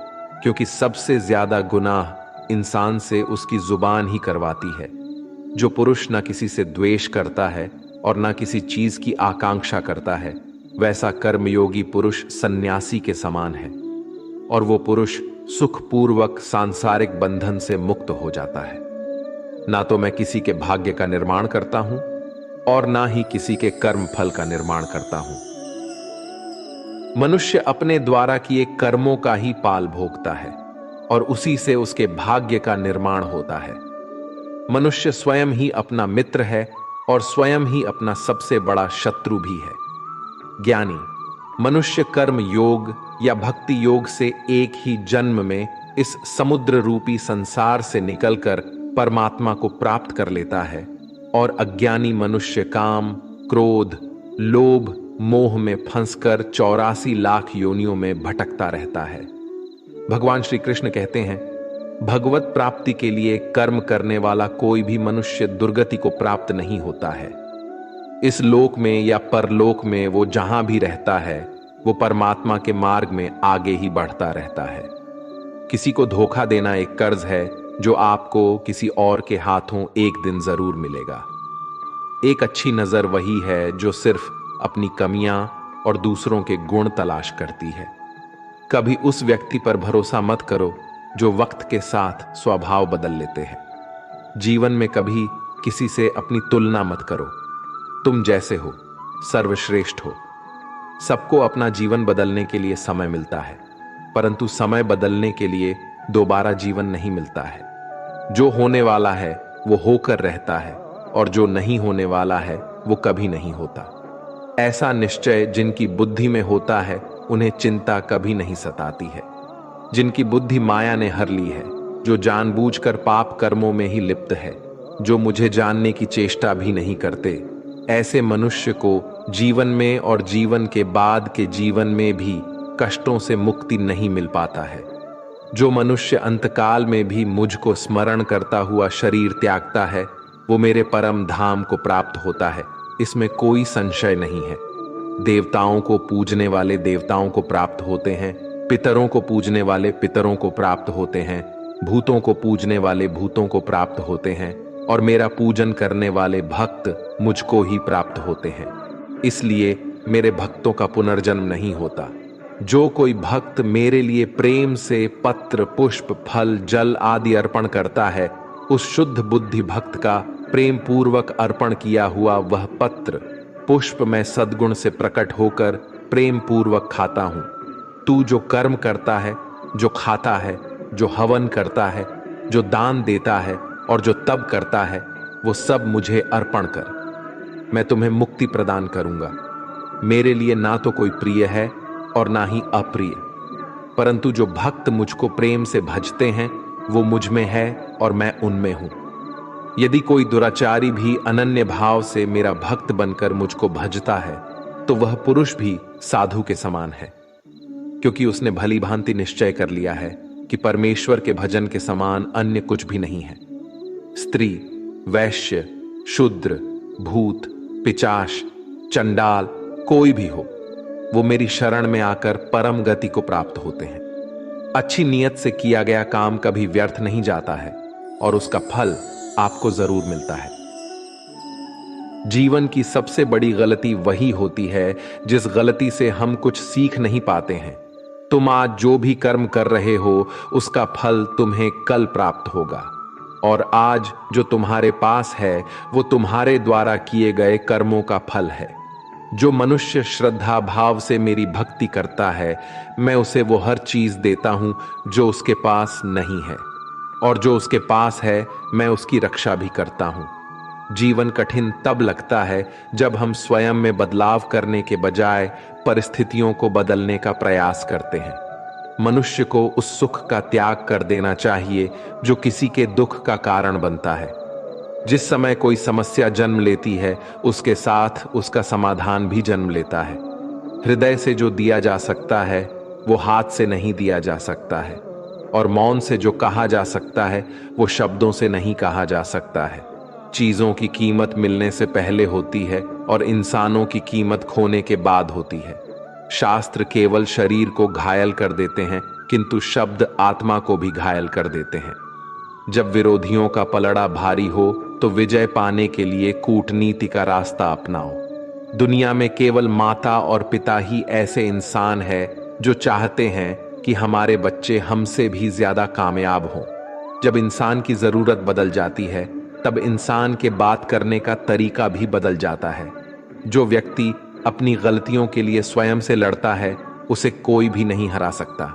क्योंकि सबसे ज्यादा गुनाह इंसान से उसकी जुबान ही करवाती है। जो पुरुष ना किसी से द्वेष करता है और ना किसी चीज की आकांक्षा करता है, वैसा कर्मयोगी पुरुष सन्यासी के समान है, और वो पुरुष सुखपूर्वक सांसारिक बंधन से मुक्त हो जाता है। ना तो मैं किसी के भाग्य का निर्माण करता हूं और ना ही किसी के कर्म फल का निर्माण करता हूं। मनुष्य अपने द्वारा किए कर्मों का ही पाल भोगता है और उसी से उसके भाग्य का निर्माण होता है। मनुष्य स्वयं ही अपना मित्र है और स्वयं ही अपना सबसे बड़ा शत्रु भी है। ज्ञानी मनुष्य कर्म योग या भक्ति योग से एक ही जन्म में इस समुद्र रूपी संसार से निकलकर परमात्मा को प्राप्त कर लेता है, और अज्ञानी मनुष्य काम, क्रोध, लोभ, मोह में फंसकर 84 लाख योनियों में भटकता रहता है। भगवान श्री कृष्ण कहते हैं, भगवत प्राप्ति के लिए कर्म करने वाला कोई भी मनुष्य दुर्गति को प्राप्त नहीं होता है। इस लोक में या परलोक में वो जहां भी रहता है, वो परमात्मा के मार्ग में आगे ही बढ़ता रहता है। किसी को धोखा देना एक कर्ज है जो आपको किसी और के हाथों एक दिन जरूर मिलेगा। एक अच्छी नजर वही है जो सिर्फ अपनी कमियां और दूसरों के गुण तलाश करती है। कभी उस व्यक्ति पर भरोसा मत करो जो वक्त के साथ स्वभाव बदल लेते हैं। जीवन में कभी किसी से अपनी तुलना मत करो। तुम जैसे हो सर्वश्रेष्ठ हो। सबको अपना जीवन बदलने के लिए समय मिलता है, परंतु समय बदलने के लिए दोबारा जीवन नहीं मिलता है। जो होने वाला है वो होकर रहता है, और जो नहीं होने वाला है वो कभी नहीं होता। ऐसा निश्चय जिनकी बुद्धि में होता है, उन्हें चिंता कभी नहीं सताती है। जिनकी बुद्धि माया ने हर ली है, जो जानबूझकर पाप कर्मों में ही लिप्त है, जो मुझे जानने की चेष्टा भी नहीं करते, ऐसे मनुष्य को जीवन में और जीवन के बाद के जीवन में भी कष्टों से मुक्ति नहीं मिल पाता है। जो मनुष्य अंतकाल में भी मुझको स्मरण करता हुआ शरीर त्यागता है, वो मेरे परम धाम को प्राप्त होता है, इसमें कोई संशय नहीं है। देवताओं को पूजने वाले देवताओं को प्राप्त होते हैं, पितरों को पूजने वाले पितरों को प्राप्त होते हैं, भूतों को पूजने वाले भूतों को प्राप्त होते हैं, और मेरा पूजन करने वाले भक्त मुझको ही प्राप्त होते हैं। इसलिए मेरे भक्तों का पुनर्जन्म नहीं होता। जो कोई भक्त मेरे लिए प्रेम से पत्र, पुष्प, फल, जल आदि अर्पण करता है, उस शुद्ध बुद्धि भक्त का प्रेम पूर्वक अर्पण किया हुआ वह पत्र, पुष्प मैं सद्गुण से प्रकट होकर प्रेम पूर्वक खाता हूं। तू जो कर्म करता है, जो खाता है, जो हवन करता है, जो दान देता है और जो तप करता है, वो सब मुझे अर्पण कर। मैं तुम्हें मुक्ति प्रदान करूंगा। मेरे लिए ना तो कोई प्रिय है और ना ही अप्रिय, परंतु जो भक्त मुझको प्रेम से भजते हैं वो मुझ में है और मैं उनमें हूं। यदि कोई दुराचारी भी अनन्य भाव से मेरा भक्त बनकर मुझको भजता है, तो वह पुरुष भी साधु के समान है। क्योंकि उसने भली भांति निश्चय कर लिया है कि परमेश्वर के भजन के समान अन्य कुछ भी नहीं है। स्त्री, वैश्य, शूद्र, भूत, पिचाश, चंडाल, कोई भी हो, वो मेरी शरण में आकर परम गति को प्राप्त होते हैं। अच्छी नीयत से किया गया काम कभी व्यर्थ नहीं जाता है और उसका फल आपको जरूर मिलता है। जीवन की सबसे बड़ी गलती वही होती है जिस गलती से हम कुछ सीख नहीं पाते हैं। तुम आज जो भी कर्म कर रहे हो उसका फल तुम्हें कल प्राप्त होगा, और आज जो तुम्हारे पास है वो तुम्हारे द्वारा किए गए कर्मों का फल है। जो मनुष्य श्रद्धा भाव से मेरी भक्ति करता है, मैं उसे वो हर चीज देता हूं जो उसके पास नहीं है, और जो उसके पास है मैं उसकी रक्षा भी करता हूं। जीवन कठिन तब लगता है जब हम स्वयं में बदलाव करने के बजाय परिस्थितियों को बदलने का प्रयास करते हैं। मनुष्य को उस सुख का त्याग कर देना चाहिए जो किसी के दुख का कारण बनता है। जिस समय कोई समस्या जन्म लेती है, उसके साथ उसका समाधान भी जन्म लेता है। हृदय से जो दिया जा सकता है वो हाथ से नहीं दिया जा सकता है, और मौन से जो कहा जा सकता है वो शब्दों से नहीं कहा जा सकता है। चीजों की कीमत मिलने से पहले होती है और इंसानों की कीमत खोने के बाद होती है। शास्त्र केवल शरीर को घायल कर देते हैं, किंतु शब्द आत्मा को भी घायल कर देते हैं। जब विरोधियों का पलड़ा भारी हो तो विजय पाने के लिए कूटनीति का रास्ता अपनाओ। दुनिया में केवल माता और पिता ही ऐसे इंसान हैं जो चाहते हैं कि हमारे बच्चे हमसे भी ज्यादा कामयाब हों। जब इंसान की जरूरत बदल जाती है तब इंसान के बात करने का तरीका भी बदल जाता है। जो व्यक्ति अपनी गलतियों के लिए स्वयं से लड़ता है उसे कोई भी नहीं हरा सकता।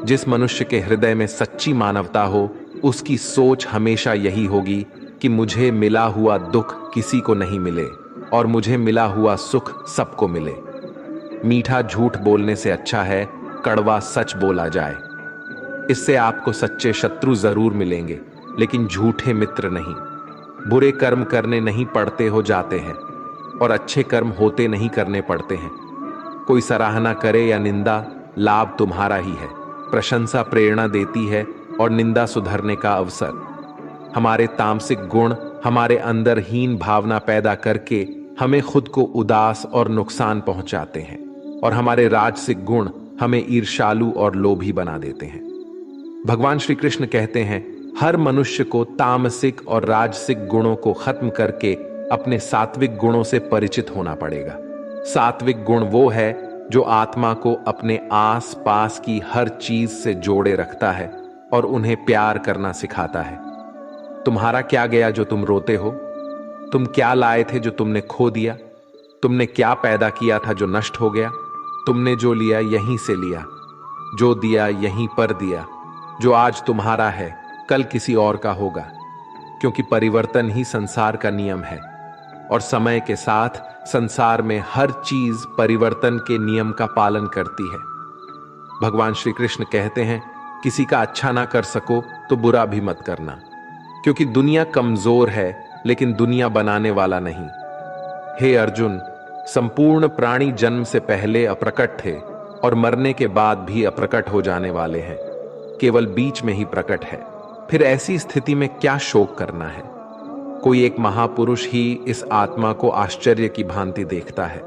जिस मनुष्य के हृदय में सच्ची मानवता हो उसकी सोच हमेशा यही होगी कि मुझे मिला हुआ दुख किसी को नहीं मिले और मुझे मिला हुआ सुख सबको मिले। मीठा झूठ बोलने से अच्छा है कड़वा सच बोला जाए। इससे आपको सच्चे शत्रु जरूर मिलेंगे लेकिन झूठे मित्र नहीं। बुरे कर्म करने नहीं पड़ते हो जाते हैं और अच्छे कर्म होते नहीं करने पड़ते हैं। कोई सराहना करे या निंदा, लाभ तुम्हारा ही है। प्रशंसा प्रेरणा देती है और निंदा सुधरने का अवसर। हमारे तामसिक गुण हमारे अंदर हीन भावना पैदा करके हमें खुद को उदास और नुकसान पहुंचाते हैं, और हमारे राजसिक गुण हमें ईर्ष्यालु और लोभी बना देते हैं। भगवान श्री कृष्ण कहते हैं, हर मनुष्य को तामसिक और राजसिक गुणों को खत्म करके अपने सात्विक गुणों से परिचित होना पड़ेगा। सात्विक गुण वो है जो आत्मा को अपने आस पास की हर चीज से जोड़े रखता है और उन्हें प्यार करना सिखाता है। तुम्हारा क्या गया जो तुम रोते हो? तुम क्या लाए थे जो तुमने खो दिया? तुमने क्या पैदा किया था जो नष्ट हो गया? तुमने जो लिया यहीं से लिया, जो दिया यहीं पर दिया। जो आज तुम्हारा है कल किसी और का होगा, क्योंकि परिवर्तन ही संसार का नियम है, और समय के साथ संसार में हर चीज परिवर्तन के नियम का पालन करती है। भगवान श्री कृष्ण कहते हैं, किसी का अच्छा ना कर सको तो बुरा भी मत करना, क्योंकि दुनिया कमजोर है लेकिन दुनिया बनाने वाला नहीं। हे अर्जुन, संपूर्ण प्राणी जन्म से पहले अप्रकट थे और मरने के बाद भी अप्रकट हो जाने वाले हैं, केवल बीच में ही प्रकट है। फिर ऐसी स्थिति में क्या शोक करना है? कोई एक महापुरुष ही इस आत्मा को आश्चर्य की भांति देखता है,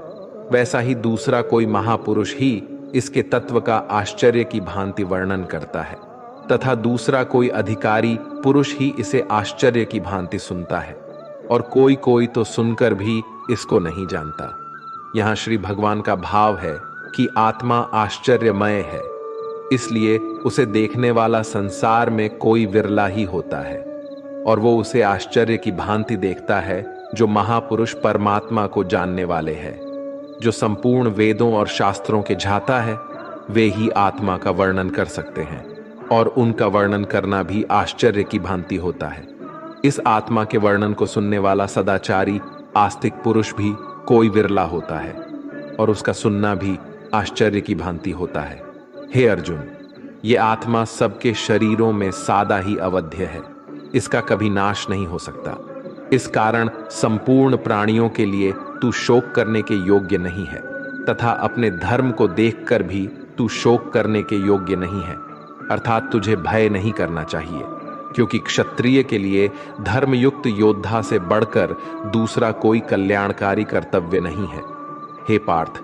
वैसा ही दूसरा कोई महापुरुष ही इसके तत्व का आश्चर्य की भांति वर्णन करता है, तथा दूसरा कोई अधिकारी पुरुष ही इसे आश्चर्य की भांति सुनता है, और कोई कोई तो सुनकर भी इसको नहीं जानता। यहाँ श्री भगवान का भाव है कि आत्मा आश्चर्यमय है, इसलिए उसे देखने वाला संसार में कोई विरला ही होता है, और वो उसे आश्चर्य की भांति देखता है जो महापुरुष परमात्मा को जानने वाले हैं। जो संपूर्ण वेदों और शास्त्रों के झाता है वे ही आत्मा का वर्णन कर सकते हैं, और उनका वर्णन करना भी आश्चर्य की भांति होता है। इस आत्मा के वर्णन को सुनने वाला सदाचारी आस्तिक पुरुष भी कोई विरला होता है, और उसका सुनना भी आश्चर्य की भांति होता है। हे अर्जुन, ये आत्मा सबके शरीरों में सादा ही अवध्य है, इसका कभी नाश नहीं हो सकता। इस कारण संपूर्ण प्राणियों के लिए तू शोक करने के योग्य नहीं है, तथा अपने धर्म को देखकर भी तू शोक करने के योग्य नहीं है, अर्थात तुझे भय नहीं करना चाहिए, क्योंकि क्षत्रिय के लिए धर्मयुक्त योद्धा से बढ़कर दूसरा कोई कल्याणकारी कर्तव्य नहीं है। हे पार्थ,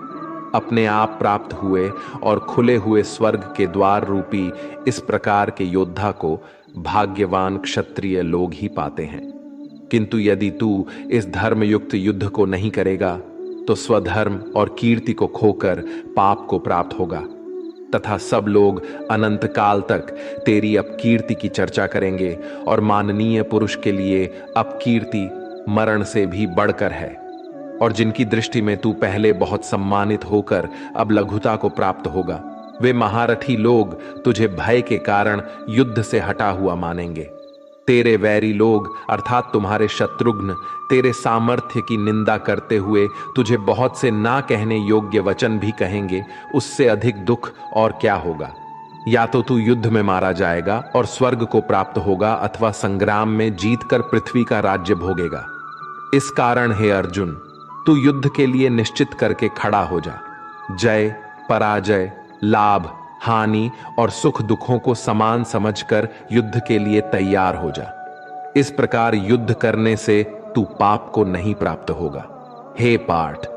अपने आप प्राप्त हुए और खुले हुए स्वर्ग के द्वार रूपी इस प्रकार के योद्धा को भाग्यवान क्षत्रिय लोग ही पाते हैं। किंतु यदि तू इस धर्मयुक्त युद्ध को नहीं करेगा तो स्वधर्म और कीर्ति को खोकर पाप को प्राप्त होगा, तथा सब लोग अनंत काल तक तेरी अपकीर्ति की चर्चा करेंगे, और माननीय पुरुष के लिए अपकीर्ति मरण से भी बढ़कर है। और जिनकी दृष्टि में तू पहले बहुत सम्मानित होकर अब लघुता को प्राप्त होगा, वे महारथी लोग तुझे भय के कारण युद्ध से हटा हुआ मानेंगे। तेरे वैरी लोग अर्थात तुम्हारे शत्रुघ्न तेरे सामर्थ्य की निंदा करते हुए तुझे बहुत से ना कहने योग्य वचन भी कहेंगे। उससे अधिक दुख और क्या होगा? या तो तू युद्ध में मारा जाएगा और स्वर्ग को प्राप्त होगा, अथवा संग्राम में जीतकर पृथ्वी का राज्य भोगेगा। इस कारण हे अर्जुन, तू युद्ध के लिए निश्चित करके खड़ा हो जा। जय पराजय, लाभ हानि और सुख दुखों को समान समझकर युद्ध के लिए तैयार हो जा। इस प्रकार युद्ध करने से तू पाप को नहीं प्राप्त होगा। हे पार्थ,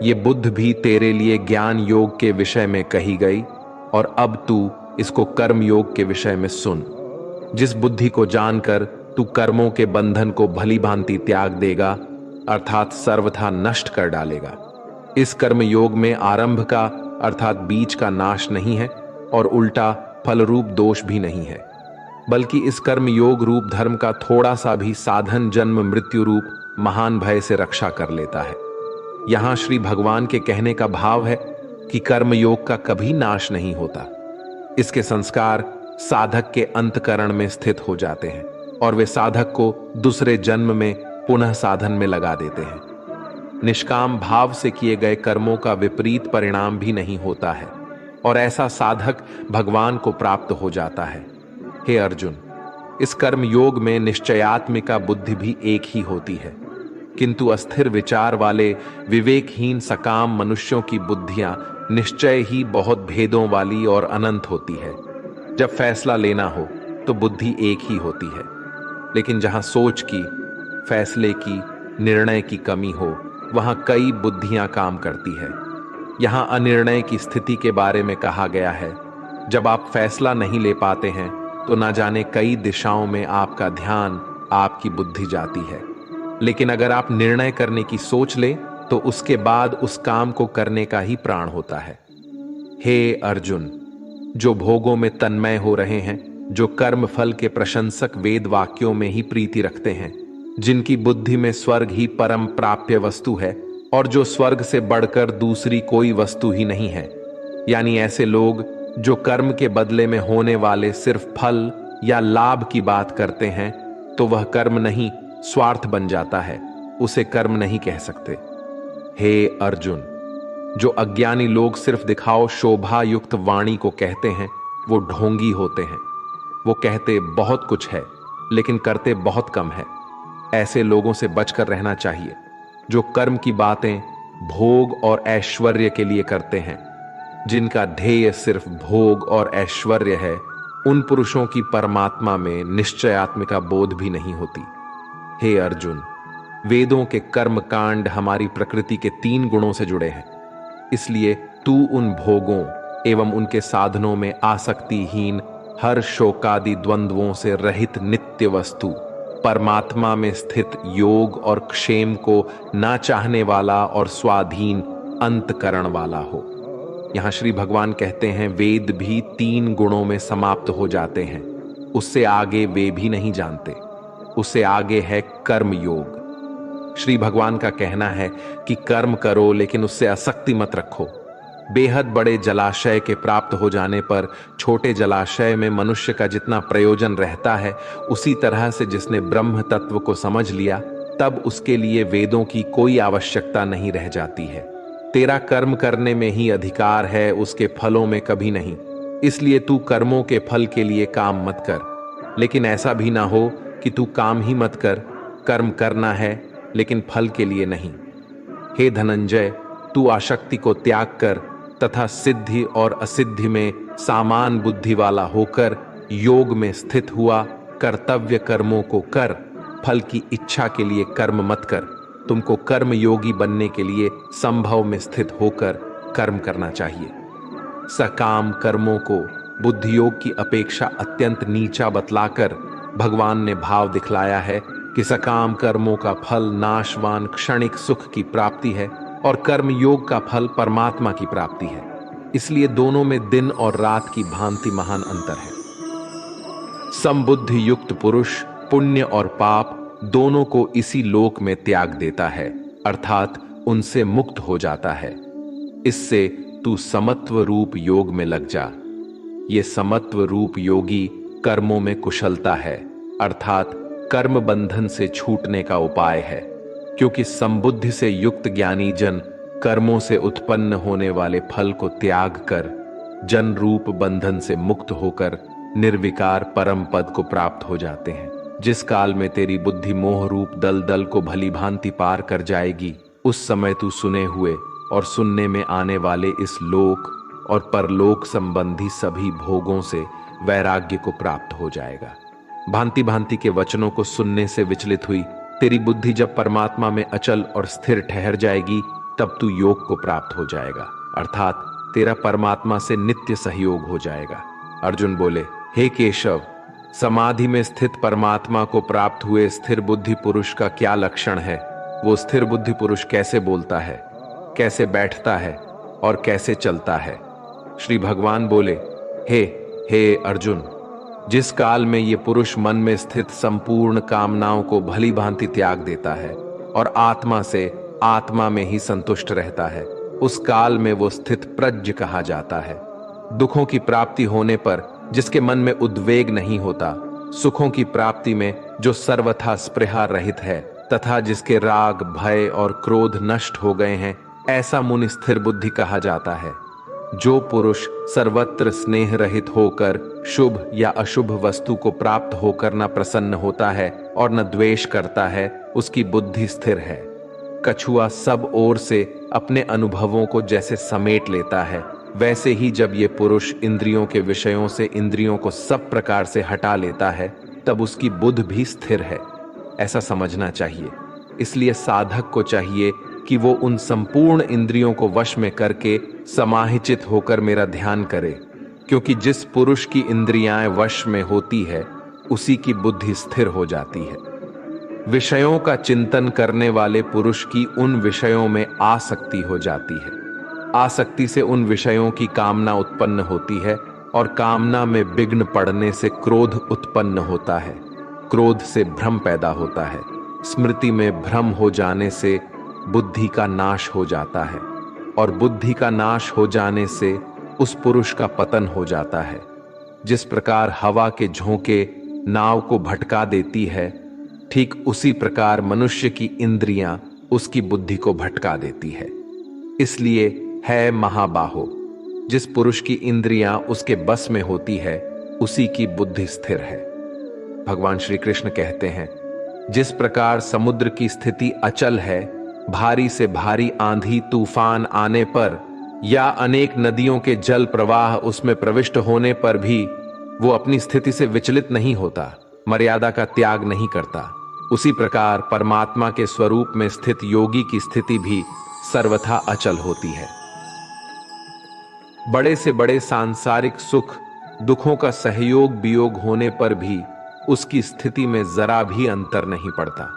ये बुद्ध भी तेरे लिए ज्ञान योग के विषय में कही गई, और अब तू इसको कर्म योग के विषय में सुन। जिस बुद्धि को जानकर तू कर्मों के बंधन को भली भांति त्याग देगा, अर्थात सर्वथा नष्ट कर डालेगा। इस कर्म योग में आरंभ का अर्थात बीज का नाश नहीं है, और उल्टा फल रूप दोष भी नहीं है, बल्कि इस कर्म योग रूप धर्म का थोड़ा सा भी साधन जन्म मृत्यु रूप महान भय से रक्षा कर लेता है। यहां श्री भगवान के कहने का भाव है कि कर्म योग का कभी नाश नहीं होता। इसके संस्कार साधक के अंतकरण में स्थित हो जाते हैं, और वे साधक को दूसरे जन्म में पुनः साधन में लगा देते हैं। निष्काम भाव से किए गए कर्मों का विपरीत परिणाम भी नहीं होता है, और ऐसा साधक भगवान को प्राप्त हो जाता है। हे अर्जुन, इस कर्म योग में निश्चयात्मिका बुद्धि भी एक ही होती है, किंतु अस्थिर विचार वाले विवेकहीन सकाम मनुष्यों की बुद्धियां निश्चय ही बहुत भेदों वाली और अनंत होती है। जब फैसला लेना हो तो बुद्धि एक ही होती है, लेकिन जहां सोच की, फैसले की, निर्णय की कमी हो, वहां कई बुद्धियां काम करती है। यहां अनिर्णय की स्थिति के बारे में कहा गया है। जब आप फैसला नहीं ले पाते हैं तो ना जाने कई दिशाओं में आपका ध्यान, आपकी बुद्धि जाती है। लेकिन अगर आप निर्णय करने की सोच ले तो उसके बाद उस काम को करने का ही प्राण होता है। हे अर्जुन, जो भोगों में तन्मय हो रहे हैं, जो कर्म फल के प्रशंसक वेद वाक्यों में ही प्रीति रखते हैं, जिनकी बुद्धि में स्वर्ग ही परम प्राप्य वस्तु है, और जो स्वर्ग से बढ़कर दूसरी कोई वस्तु ही नहीं है, यानी ऐसे लोग जो कर्म के बदले में होने वाले सिर्फ फल या लाभ की बात करते हैं, तो वह कर्म नहीं स्वार्थ बन जाता है, उसे कर्म नहीं कह सकते। हे अर्जुन, जो अज्ञानी लोग सिर्फ दिखाओ शोभा युक्त वाणी को कहते हैं, वो ढोंगी होते हैं। वो कहते बहुत कुछ है लेकिन करते बहुत कम है। ऐसे लोगों से बचकर रहना चाहिए जो कर्म की बातें भोग और ऐश्वर्य के लिए करते हैं। जिनका ध्येय सिर्फ भोग और ऐश्वर्य है, उन पुरुषों की परमात्मा में निश्चयात्मिका बोध भी नहीं होती। हे अर्जुन, वेदों के कर्म कांड हमारी प्रकृति के 3 गुणों से जुड़े हैं, इसलिए तू उन भोगों एवं उनके साधनों में आसक्तिहीन, हर शोकादि द्वंद्वों से रहित नित्य वस्तु परमात्मा में स्थित योग और क्षेम को ना चाहने वाला और स्वाधीन अंतकरण वाला हो। यहां श्री भगवान कहते हैं वेद भी 3 गुणों में समाप्त हो जाते हैं, उससे आगे वे भी नहीं जानते। उससे आगे है कर्म योग। श्री भगवान का कहना है कि कर्म करो लेकिन उससे आसक्ति मत रखो। बेहद बड़े जलाशय के प्राप्त हो जाने पर छोटे जलाशय में मनुष्य का जितना प्रयोजन रहता है, उसी तरह से जिसने ब्रह्म तत्व को समझ लिया, तब उसके लिए वेदों की कोई आवश्यकता नहीं रह जाती है। तेरा कर्म करने में ही अधिकार है, उसके फलों में कभी नहीं। इसलिए तू कर्मों के फल के लिए काम मत कर, लेकिन ऐसा भी ना हो कि तू काम ही मत कर, कर्म करना है लेकिन फल के लिए नहीं। हे धनंजय, तू आसक्ति को त्याग कर तथा सिद्धि और असिद्धि में सामान बुद्धि वाला होकर योग में स्थित हुआ। कर्तव्य कर्मों को कर, फल की इच्छा के लिए कर्म मत कर। तुमको कर्म योगी बनने के लिए संभव में स्थित होकर कर्म करना चाहिए। सकाम कर्मों को बुद्धि योग की अपेक्षा अत्यंत नीचा बतलाकर भगवान ने भाव दिखलाया है कि सकाम कर्मों का फल नाशवान क्षणिक सुख की प्राप्ति है और कर्म योग का फल परमात्मा की प्राप्ति है। इसलिए दोनों में दिन और रात की भांति महान अंतर है। समबुद्धि युक्त पुरुष पुण्य और पाप दोनों को इसी लोक में त्याग देता है, अर्थात उनसे मुक्त हो जाता है। इससे तू समत्व रूप योग में लग जा। ये समत्व रूप योगी कर्मों में कुशलता है, अर्थात कर्म बंधन से छूटने का उपाय है। क्योंकि समबुद्धि से युक्त ज्ञानी जन कर्मों से उत्पन्न होने वाले फल को त्याग कर जन रूप बंधन से मुक्त होकर निर्विकार परम पद को प्राप्त हो जाते हैं। जिस काल में तेरी बुद्धि मोह रूप दलदल को भली भांति पार कर जाएगी, उस समय तू सुने हुए और सुनने में आने वाले इस लोक और परलोक संबंधी सभी भोगों से वैराग्य को प्राप्त हो जाएगा। भांति भांति के वचनों को सुनने से विचलित हुई तेरी बुद्धि जब परमात्मा में अचल और स्थिर ठहर जाएगी, तब तू योग को प्राप्त हो जाएगा, अर्थात तेरा परमात्मा से नित्य सहयोग हो जाएगा। अर्जुन बोले, हे केशव, समाधि में स्थित परमात्मा को प्राप्त हुए स्थिर बुद्धि पुरुष का क्या लक्षण है? वो स्थिर बुद्धि पुरुष कैसे बोलता है, कैसे बैठता है और कैसे चलता है? श्री भगवान बोले, हे अर्जुन, जिस काल में ये पुरुष मन में स्थित संपूर्ण कामनाओं को भली भांति त्याग देता है और आत्मा से आत्मा में ही संतुष्ट रहता है, उस काल में वो स्थित प्रज्ञ कहा जाता है। दुखों की प्राप्ति होने पर जिसके मन में उद्वेग नहीं होता, सुखों की प्राप्ति में जो सर्वथा स्पृहा रहित है तथा जिसके राग भय और क्रोध नष्ट हो गए हैं, ऐसा मुनि स्थिर बुद्धि कहा जाता है। जो पुरुष सर्वत्र स्नेह रहित होकर शुभ या अशुभ वस्तु को प्राप्त होकर न प्रसन्न होता है और न द्वेष करता है, उसकी बुद्धि स्थिर है। कछुआ सब ओर से अपने अनुभवों को जैसे समेट लेता है, वैसे ही जब ये पुरुष इंद्रियों के विषयों से इंद्रियों को सब प्रकार से हटा लेता है, तब उसकी बुद्धि भी स्थिर है, ऐसा समझना चाहिए। इसलिए साधक को चाहिए कि वो उन संपूर्ण इंद्रियों को वश में करके समाहिचित होकर मेरा ध्यान करे, क्योंकि जिस पुरुष की इंद्रियां वश में होती है, उसी की बुद्धि स्थिर हो जाती है। विषयों का चिंतन करने वाले पुरुष की उन विषयों में आसक्ति हो जाती है। आसक्ति से उन विषयों की कामना उत्पन्न होती है और कामना में विघ्न पड़ने से क्रोध उत्पन्न होता है। क्रोध से भ्रम पैदा होता है। स्मृति में भ्रम हो जाने से बुद्धि का नाश हो जाता है और बुद्धि का नाश हो जाने से उस पुरुष का पतन हो जाता है। जिस प्रकार हवा के झोंके नाव को भटका देती है, ठीक उसी प्रकार मनुष्य की इंद्रियां उसकी बुद्धि को भटका देती है। इसलिए है महाबाहो, जिस पुरुष की इंद्रियां उसके बस में होती है, उसी की बुद्धि स्थिर है। भगवान श्री कृष्ण कहते हैं, जिस प्रकार समुद्र की स्थिति अचल है, भारी से भारी आंधी तूफान आने पर या अनेक नदियों के जल प्रवाह उसमें प्रविष्ट होने पर भी वो अपनी स्थिति से विचलित नहीं होता, मर्यादा का त्याग नहीं करता, उसी प्रकार परमात्मा के स्वरूप में स्थित योगी की स्थिति भी सर्वथा अचल होती है। बड़े से बड़े सांसारिक सुख दुखों का सहयोग वियोग होने पर भी उसकी स्थिति में जरा भी अंतर नहीं पड़ता।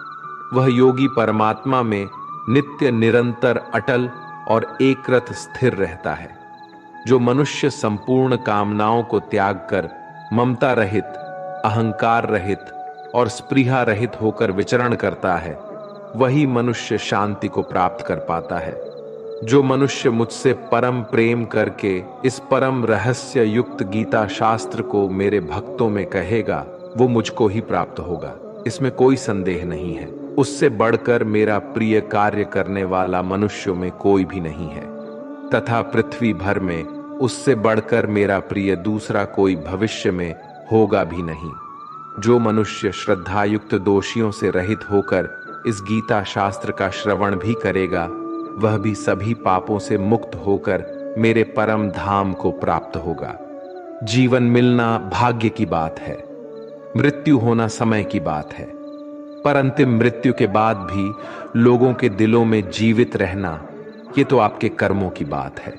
वह योगी परमात्मा में नित्य निरंतर अटल और एकरत स्थिर रहता है। जो मनुष्य संपूर्ण कामनाओं को त्याग कर ममता रहित, अहंकार रहित और स्पृहा रहित होकर विचरण करता है, वही मनुष्य शांति को प्राप्त कर पाता है। जो मनुष्य मुझसे परम प्रेम करके इस परम रहस्य युक्त गीता शास्त्र को मेरे भक्तों में कहेगा, वो मुझको ही प्राप्त होगा, इसमें कोई संदेह नहीं है। उससे बढ़कर मेरा प्रिय कार्य करने वाला मनुष्यों में कोई भी नहीं है, तथा पृथ्वी भर में उससे बढ़कर मेरा प्रिय दूसरा कोई भविष्य में होगा भी नहीं। जो मनुष्य श्रद्धायुक्त दोषियों से रहित होकर इस गीता शास्त्र का श्रवण भी करेगा, वह भी सभी पापों से मुक्त होकर मेरे परम धाम को प्राप्त होगा। जीवन मिलना भाग्य की बात है, मृत्यु होना समय की बात है, पर अंतिम मृत्यु के बाद भी लोगों के दिलों में जीवित रहना, ये तो आपके कर्मों की बात है।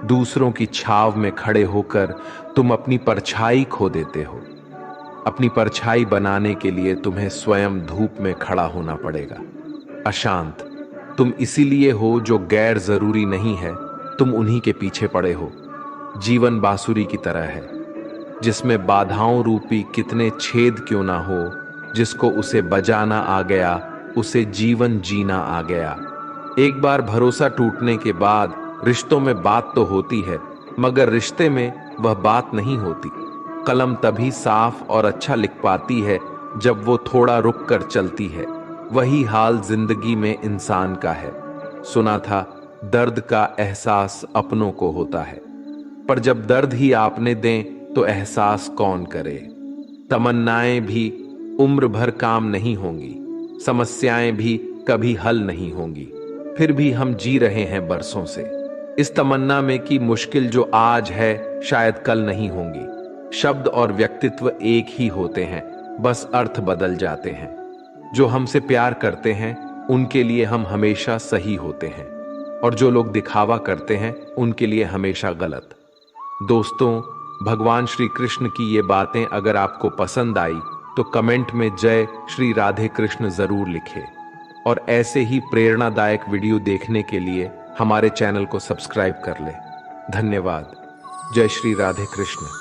दूसरों की छाव में खड़े होकर तुम अपनी परछाई खो देते हो। अपनी परछाई बनाने के लिए तुम्हें स्वयं धूप में खड़ा होना पड़ेगा। अशांत तुम इसीलिए हो जो गैर जरूरी नहीं है, तुम उन्हीं के पीछे पड़े हो। जीवन बांसुरी की तरह है, जिसमें बाधाओं रूपी कितने छेद क्यों ना हो, जिसको उसे बजाना आ गया उसे जीवन जीना आ गया। एक बार भरोसा टूटने के बाद रिश्तों में बात तो होती है, मगर रिश्ते में वह बात नहीं होती। कलम तभी साफ और अच्छा लिख पाती है जब वो थोड़ा रुक कर चलती है। वही हाल जिंदगी में इंसान का है। सुना था दर्द का एहसास अपनों को होता है, पर जब दर्द ही आपने दें तो एहसास कौन करे। तमन्नाएं भी उम्र भर काम नहीं होंगी, समस्याएं भी कभी हल नहीं होंगी, फिर भी हम जी रहे हैं बरसों से इस तमन्ना में कि मुश्किल जो आज है शायद कल नहीं होंगी। शब्द और व्यक्तित्व एक ही होते हैं, बस अर्थ बदल जाते हैं। जो हमसे प्यार करते हैं उनके लिए हम हमेशा सही होते हैं, और जो लोग दिखावा करते हैं उनके लिए हमेशा गलत। दोस्तों, भगवान श्री कृष्ण की ये बातें अगर आपको पसंद आई तो कमेंट में जय श्री राधे कृष्ण जरूर लिखें, और ऐसे ही प्रेरणादायक वीडियो देखने के लिए हमारे चैनल को सब्सक्राइब कर लें। धन्यवाद। जय श्री राधे कृष्ण।